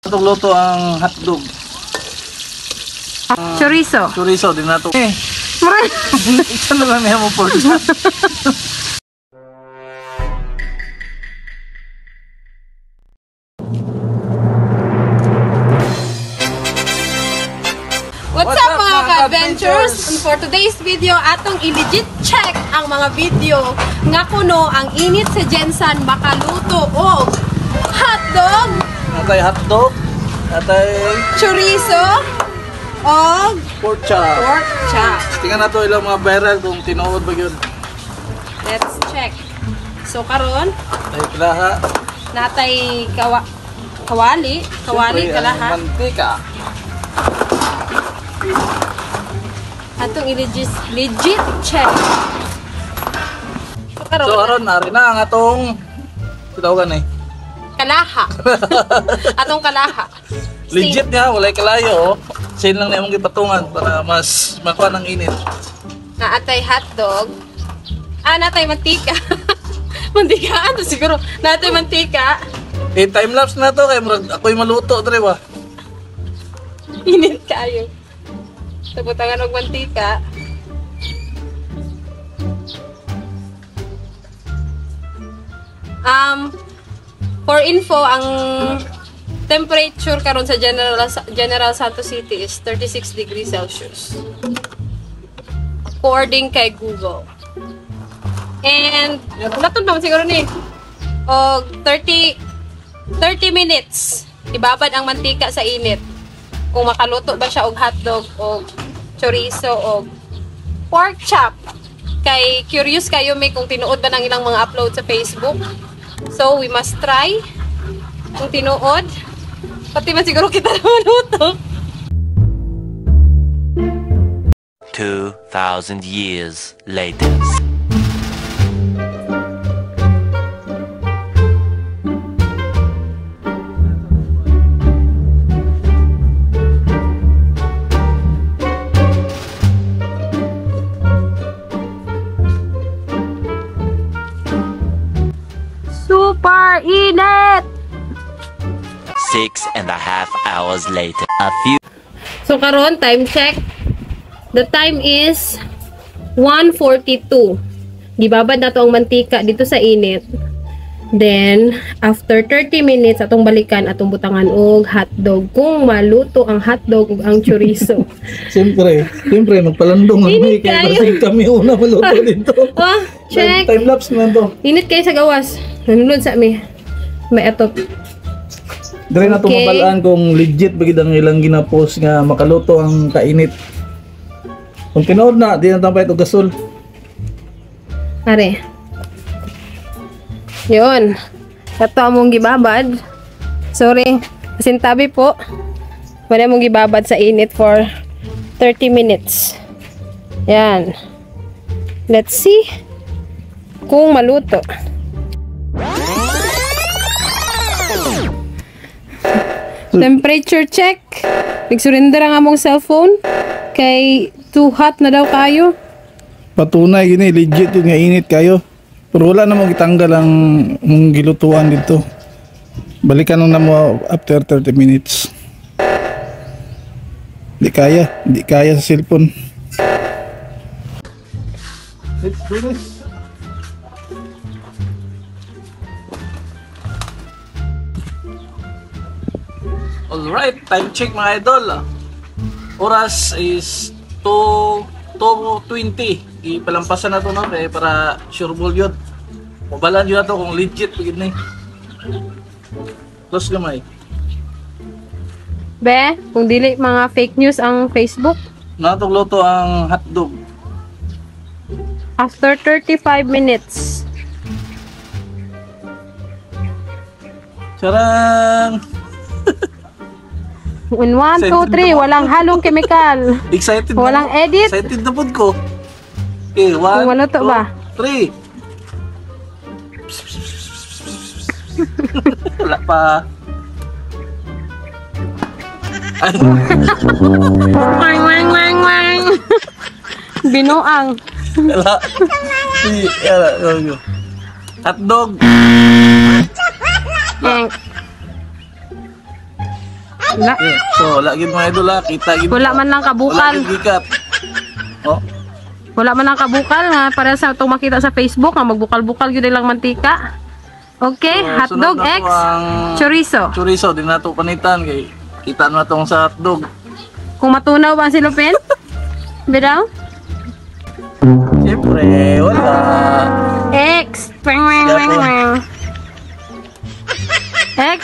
Luto ang hotdog. Chorizo. Chorizo din nato. Maray. Isa na lang niya mo po. What's up mga ka-adventures? And for today's video, atong i-legit check ang mga video nga kuno ang init sa Jensan makaluto og hotdog, Atay hotdog, atay chorizo, og pork chop. pork chop. Tingnan nato ilang mga viral kung tinuod ba yun. Let's check. So karon, Ay kalaha. natay kawali Siyempre, kalaha. ang mantika. Atong i-legit check. So karon, So aron na rin na ang atong titawagan eh. kalaha. Atong kalaha. Legit nga, walay kalayo. Sale lang na imong gipatungan para mas makuha ng init. Naatay hotdog. Natay mantika. Mantika, ano siguro? Natay mantika. Time lapse na to kay murag ako'y maluto dre ba. Init kayo. Tabutangan og mantika. For info, ang temperature karon sa General Santos City is 36 degrees Celsius. According kay Google. And naton naman siguro ni og 30 minutes ibabad ang mantika sa init. Kung makaluto ba siya og hotdog o chorizo o pork chop. Kay curious kayo may kung tinuod ba ng ilang mga upload sa Facebook. So we must try kung tinuod. Pati man siguro kita na maluto. 2,000 years later. Super init! 6.5 hours later. A few. So karon time check. The time is 1:42. Gibabad na to ang mantika dito sa init. Then after 30 minutes atong balikan atong butangan og hotdog. Kung maluto ang hotdog ug ang chorizo. Siyempre magpalandong ang Init kay kayo. basig kami una maluto dito. Oh, check. Time lapse na to. Init kayo sa gawas. Nanulod sa mi. May ato. Dire na to Okay. mabalaan kung legit ba gid ang ilang gina-post nga makaluto ang kainit. Kung tinuod na, di na tampay ito gasol. Are. Yun. Ito among gibabad. Sorry. Kasintabi po. Wala mong gibabad sa init for 30 minutes. Yan. Let's see kung maluto. Temperature check. Nag-surrender ang among cellphone. Kay too hot na daw kayo. Patunay gini legit yun nga init kayo. Pero wala na mo gitanggal ang mong gilutuan dito. Balikan na mo after 30 minutes. Di kaya sa cellphone. Let's do this. Alright, time check mga idol. Oras is 2:20. Ipalampasan na to no kay para sure ball yun. Mabalaan yun na to kung legit pagid na. Close gamay. Be, kung dili mga fake news ang Facebook. Natong luto ang hotdog. After 35 minutes. Charang! In 1, 2, 3, walang halong chemical. Excited Walang na. edit. Excited na po ko. Okay, 1, Kung maluto 2, ba? 3. Wala pa. Ay, Wang, wang, wang, wang. Binuang. wala. Hotdog. Ang Wala. So, lagi mga idol ha. Kita gid. Wala man lang Wala kabukal. gid gikat. Oh. Wala man lang kabukal nga para sa itong makita sa Facebook nga magbukal-bukal yun lang mantika. Okay, So, hotdog sunod na X, to ang chorizo. Chorizo, di na ito panitan. Kay, kita na itong sa hotdog. Kung matunaw ba si Lupin? Bidaw? Siyempre, wala. X. X,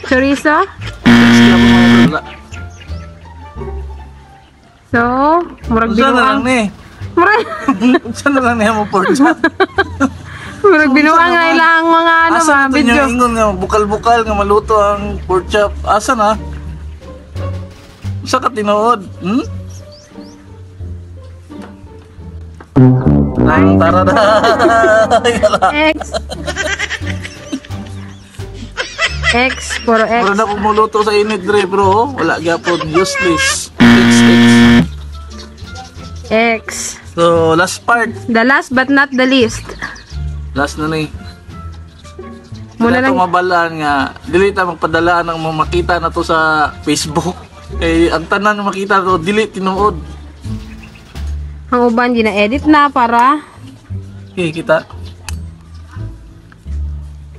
chorizo. Sila po mga idol. So, murag Saan na lang binuang. ni? Saan na lang niya mo pork chop? Murag binuang na ilang mga ano Asa ba, na ito video. niyo ingon nga bukal-bukal nga maluto ang pork chop? Asa na? Sa ka tinuod? Lang tara na. X. X, puro X. Pero na kung maluto sa init dre bro, wala gyapon, useless. X. So last part, The last but not the least. last na ni. Muna Muna lang. mabalaan nga, dili ta magpadala ng mga makita na to sa Facebook. Kay ang tanan na makita to, dili tinuod. Ang uban, gina-edit na para Okay, kita.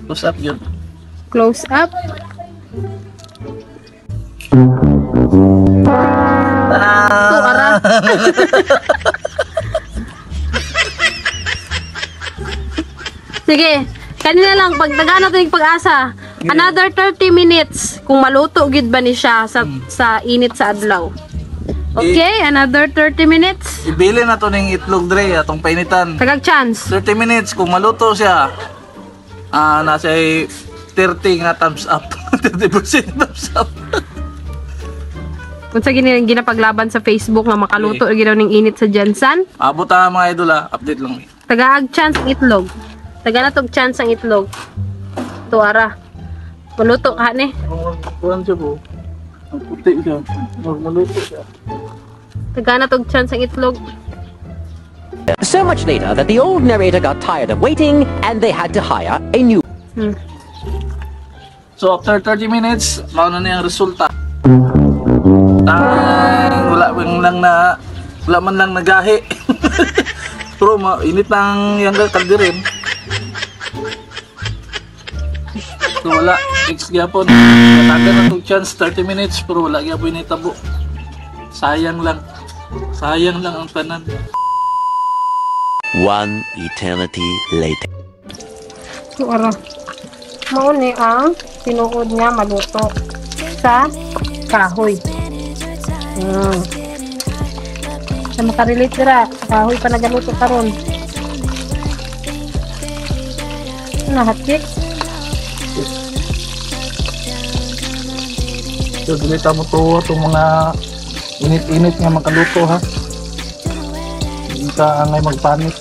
Close up yun. close up. Ito, ara. Sige, kanina lang, pag nagana to yung pag-asa, another 30 minutes kung maluto gid ba ni siya sa init sa adlaw. Okay, another 30 minutes. Ibili na to ng itlog dre, atong painitan. Tagag chance. 30 minutes, kung maluto siya, nasa 30 nga thumbs up. 30% thumbs up. Kung sa ginapaglaban sa Facebook nga makaluto okay. Ginaw ning init sa Jensan. Abot ang mga idol ha, update lang. Tagaag chance ang itlog. Taga na tog chance ang itlog. Tuara. Maluto ka ni. Kuhan siya po. Ang puti siya. Maluto siya. Taga na tog chance ang itlog. So much later that the old narrator got tired of waiting and they had to hire a new. So after 30 minutes, mauna na yung resulta. Wala man lang nagahi. Pero init ng yung kaldirin. So wala, next gyapon. Nataga na itong chance, 30 minutes, pero wala gyapon initabo. Sayang lang. Sayang lang ang tanan. One eternity later. Tuara. Mauni ang tinuod niya maluto sa kahoy. Sa makarelate dira, sa kahoy pa nagaluto karon. Nahatik. So dilita mo to itong mga init-init nga makaluto ha. Hindi ka angay magpanik.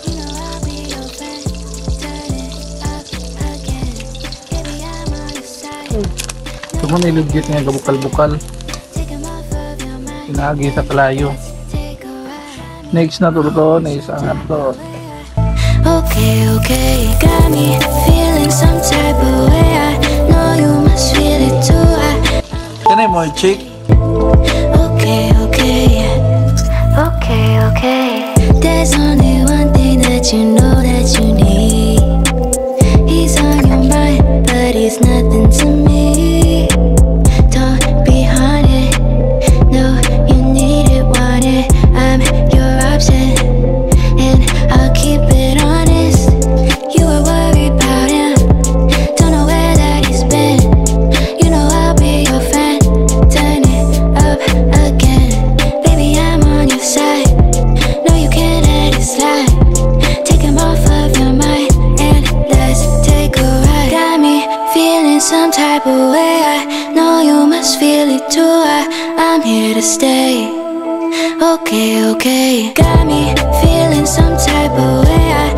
Ito mo nilugit nga gabukal-bukal. Pinagi sa kalayo. Next na to na isang to. Okay, okay, got me feeling some type of way. I know you must feel it too. Kanay mo chick. Okay, okay, okay, okay. There's only one thing that you know that you need. He's on your mind, but he's nothing to me. Don't be haunted. No, you need it, want it. I'm your option, and I'll keep it honest. You were worried about him, don't know where that he's been. You know I'll be your friend. Turn it up again, baby. I'm on your side. No, you can't let it slide. Take him off of your mind and let's take a ride. Got me feeling some type of way. I know you must feel it too. I'm here to stay. Okay, okay. Got me feeling some type of way. I